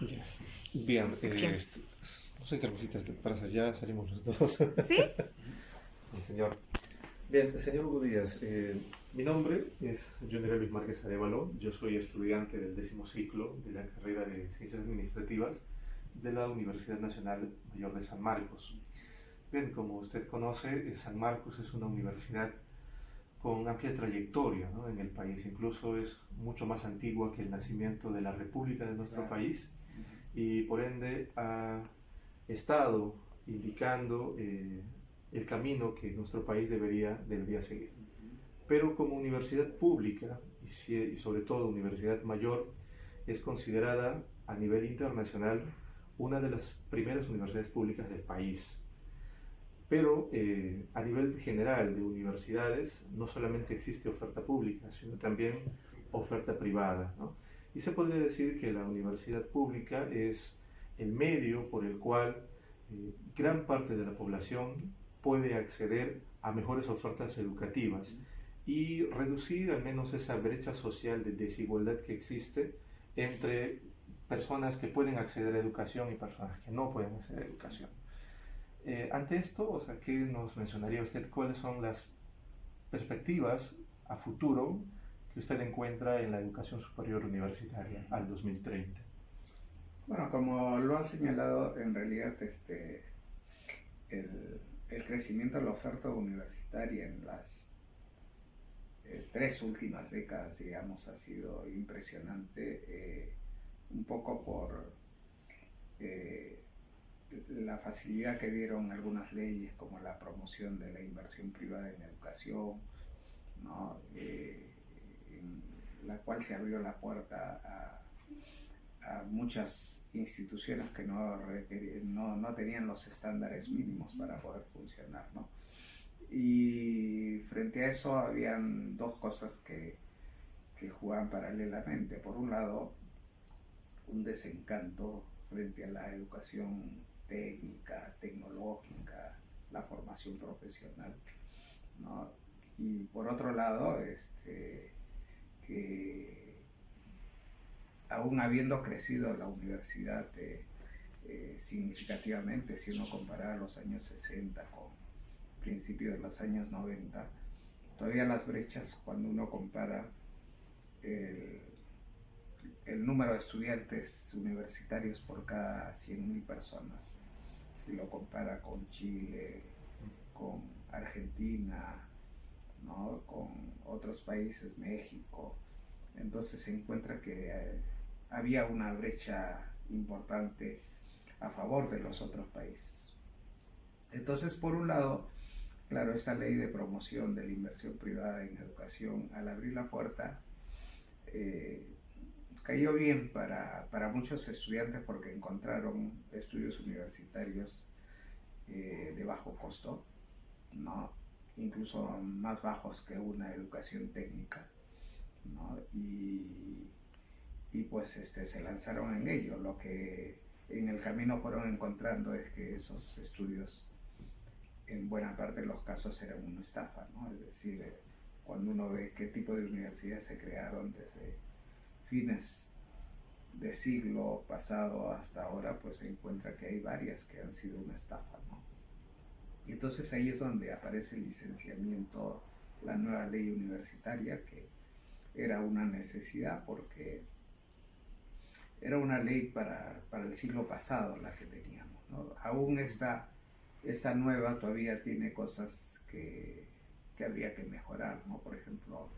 Ya. Bien, Acción. no sé, Carmesita, para allá salimos los dos. ¿Sí? Mi señor. Bien, señor Hugo Díaz, mi nombre es Junior Luis Márquez Arévalo. Yo soy estudiante del 10º ciclo de la carrera de Ciencias Administrativas de la Universidad Nacional Mayor de San Marcos. Bien, como usted conoce, San Marcos es una universidad con amplia trayectoria, ¿no?, en el país. Incluso es mucho más antigua que el nacimiento de la República de nuestro país, y por ende ha estado indicando el camino que nuestro país debería seguir. Pero como universidad pública y sobre todo universidad mayor, es considerada a nivel internacional una de las primeras universidades públicas del país. Pero a nivel general de universidades no solamente existe oferta pública, sino también oferta privada, ¿no? Y se podría decir que la universidad pública es el medio por el cual gran parte de la población puede acceder a mejores ofertas educativas y reducir al menos esa brecha social de desigualdad que existe entre personas que pueden acceder a educación y personas que no pueden acceder a educación. Ante esto, o sea, ¿qué nos mencionaría usted? ¿Cuáles son las perspectivas a futuro que usted encuentra en la educación superior universitaria al 2030? Bueno, como lo ha señalado, en realidad el crecimiento de la oferta universitaria en las 3 últimas décadas, digamos, ha sido impresionante, un poco por la facilidad que dieron algunas leyes como la promoción de la inversión privada en educación, ¿no? En la cual se abrió la puerta a muchas instituciones que no tenían los estándares mínimos para poder funcionar, ¿no? Y frente a eso habían dos cosas que jugaban paralelamente. Por un lado, un desencanto frente a la educación técnica, tecnológica, la formación profesional, ¿no? Y por otro lado, que aún habiendo crecido la universidad significativamente, si uno compara los años 60 con principios de los años 90, todavía las brechas, cuando uno compara el número de estudiantes universitarios por cada 100.000 personas, si lo compara con Chile, con Argentina, ¿no?, con otros países, México, entonces se encuentra que había una brecha importante a favor de los otros países. Entonces, por un lado, claro, esta ley de promoción de la inversión privada en educación, al abrir la puerta, cayó bien para muchos estudiantes porque encontraron estudios universitarios de bajo costo, ¿no?, incluso más bajos que una educación técnica, ¿no? Y pues se lanzaron en ello. Lo que en el camino fueron encontrando es que esos estudios en buena parte de los casos eran una estafa, ¿no? Es decir, cuando uno ve qué tipo de universidades se crearon desde fines de siglo pasado hasta ahora, pues se encuentra que hay varias que han sido una estafa, ¿no? Y entonces ahí es donde aparece el licenciamiento, la nueva ley universitaria, que era una necesidad porque era una ley para el siglo pasado la que teníamos, ¿no? Aún esta nueva todavía tiene cosas que habría que mejorar, ¿no? Por ejemplo,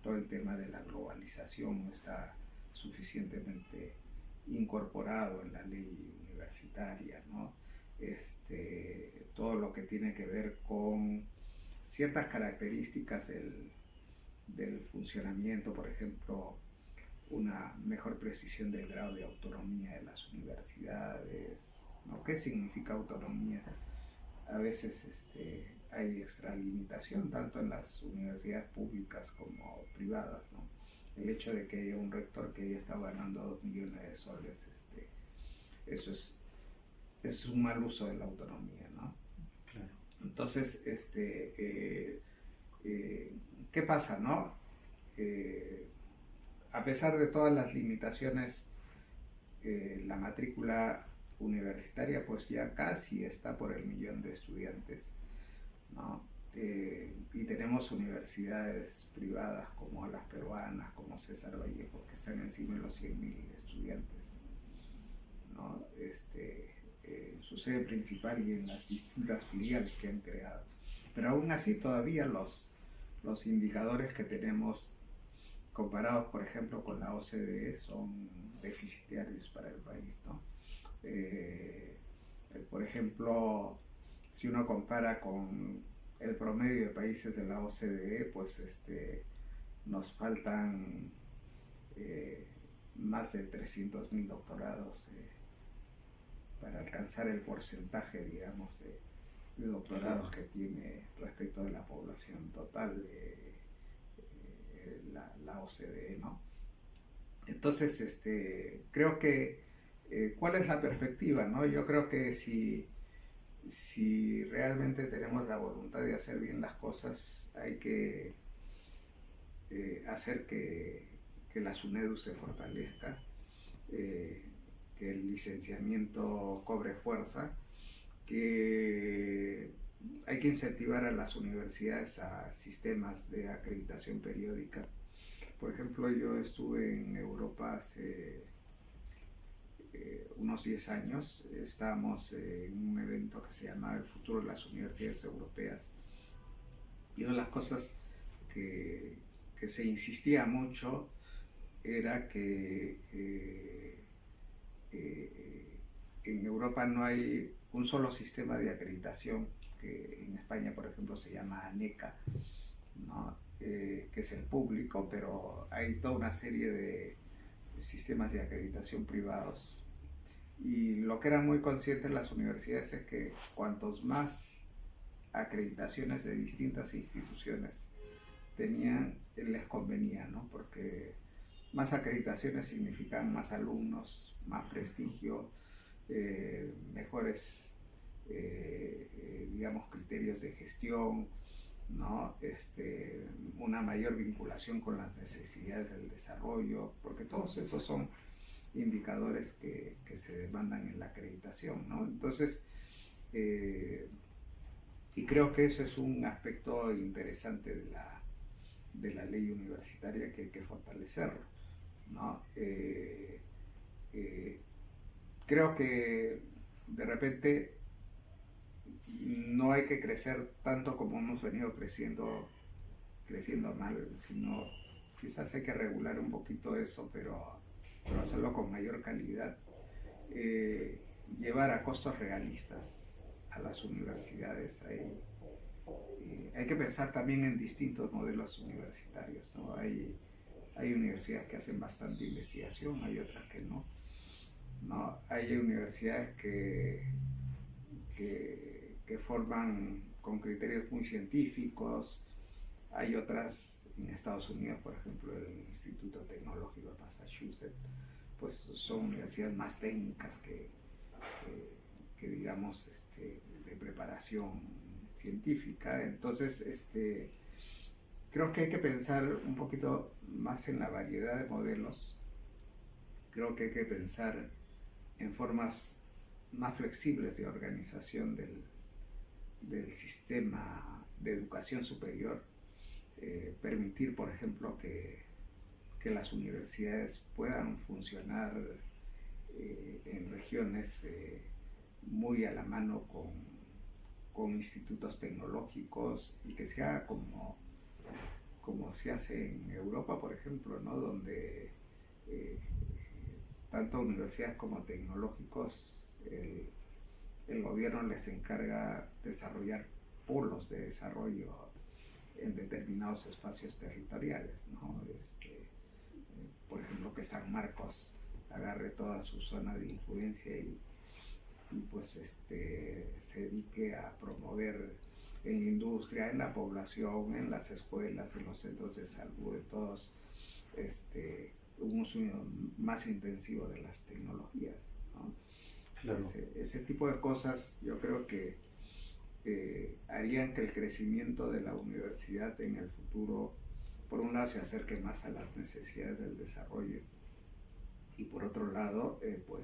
todo el tema de la globalización no está suficientemente incorporado en la ley universitaria, ¿no? Todo lo que tiene que ver con ciertas características del funcionamiento, por ejemplo, una mejor precisión del grado de autonomía de las universidades, ¿no? ¿Qué significa autonomía? A veces hay extralimitación tanto en las universidades públicas como privadas, ¿no? El hecho de que haya un rector que haya estado ganando 2 millones de soles, eso es un mal uso de la autonomía, ¿no? Claro. Entonces, ¿qué pasa, no? A pesar de todas las limitaciones, la matrícula universitaria pues ya casi está por el 1.000.000 de estudiantes, ¿no? Y tenemos universidades privadas como las peruanas, como César Vallejo, que están encima de los 100.000 estudiantes, ¿no? En su sede principal y en las distintas filiales que han creado. Pero aún así todavía los indicadores que tenemos comparados, por ejemplo, con la OCDE son deficitarios para el país, ¿no? Por ejemplo, si uno compara con el promedio de países de la OCDE, pues nos faltan más de 300.000 doctorados para alcanzar el porcentaje, digamos, de doctorados que tiene respecto de la población total la OCDE, ¿no? Entonces, creo que, ¿cuál es la perspectiva, no? Yo creo que si realmente tenemos la voluntad de hacer bien las cosas, hay que hacer que la SUNEDU se fortalezca, que el licenciamiento cobre fuerza, que hay que incentivar a las universidades a sistemas de acreditación periódica. Por ejemplo, yo estuve en Europa hace unos 10 años, estábamos en un evento que se llamaba El futuro de las universidades europeas, y una de las cosas que se insistía mucho era que en Europa no hay un solo sistema de acreditación, que en España, por ejemplo, se llama ANECA, ¿no? Que es el público, pero hay toda una serie de sistemas de acreditación privados. Y lo que eran muy conscientes las universidades es que cuantos más acreditaciones de distintas instituciones tenían, les convenía, ¿no? Porque más acreditaciones significan más alumnos, más prestigio, mejores, digamos, criterios de gestión, ¿no? Una mayor vinculación con las necesidades del desarrollo, porque todos esos son indicadores que se demandan en la acreditación, ¿no? Entonces, y creo que ese es un aspecto interesante de la ley universitaria que hay que fortalecerlo, ¿no? Creo que de repente no hay que crecer tanto como hemos venido creciendo mal, sino quizás hay que regular un poquito eso, pero hacerlo con mayor calidad, llevar a costos realistas a las universidades. Hay que pensar también en distintos modelos universitarios, ¿no? Hay universidades que hacen bastante investigación, hay otras que no. Hay universidades que forman con criterios muy científicos, hay otras en Estados Unidos, por ejemplo, el Instituto Tecnológico de Massachusetts, pues son universidades más técnicas que digamos, de preparación científica. Entonces, creo que hay que pensar un poquito más en la variedad de modelos. Creo que hay que pensar en formas más flexibles de organización del sistema de educación superior. Permitir, por ejemplo, que las universidades puedan funcionar en regiones muy a la mano con institutos tecnológicos, y que sea como se hace en Europa, por ejemplo, ¿no? Donde tanto universidades como tecnológicos, el gobierno les encarga desarrollar polos de desarrollo en determinados espacios territoriales, ¿no? Por ejemplo, que San Marcos agarre toda su zona de influencia y pues se dedique a promover en la industria, en la población, en las escuelas, en los centros de salud, de todos, un uso más intensivo de las tecnologías, ¿no? Claro. Ese tipo de cosas yo creo que harían que el crecimiento de la universidad en el futuro, por un lado, se acerque más a las necesidades del desarrollo, y por otro lado, pues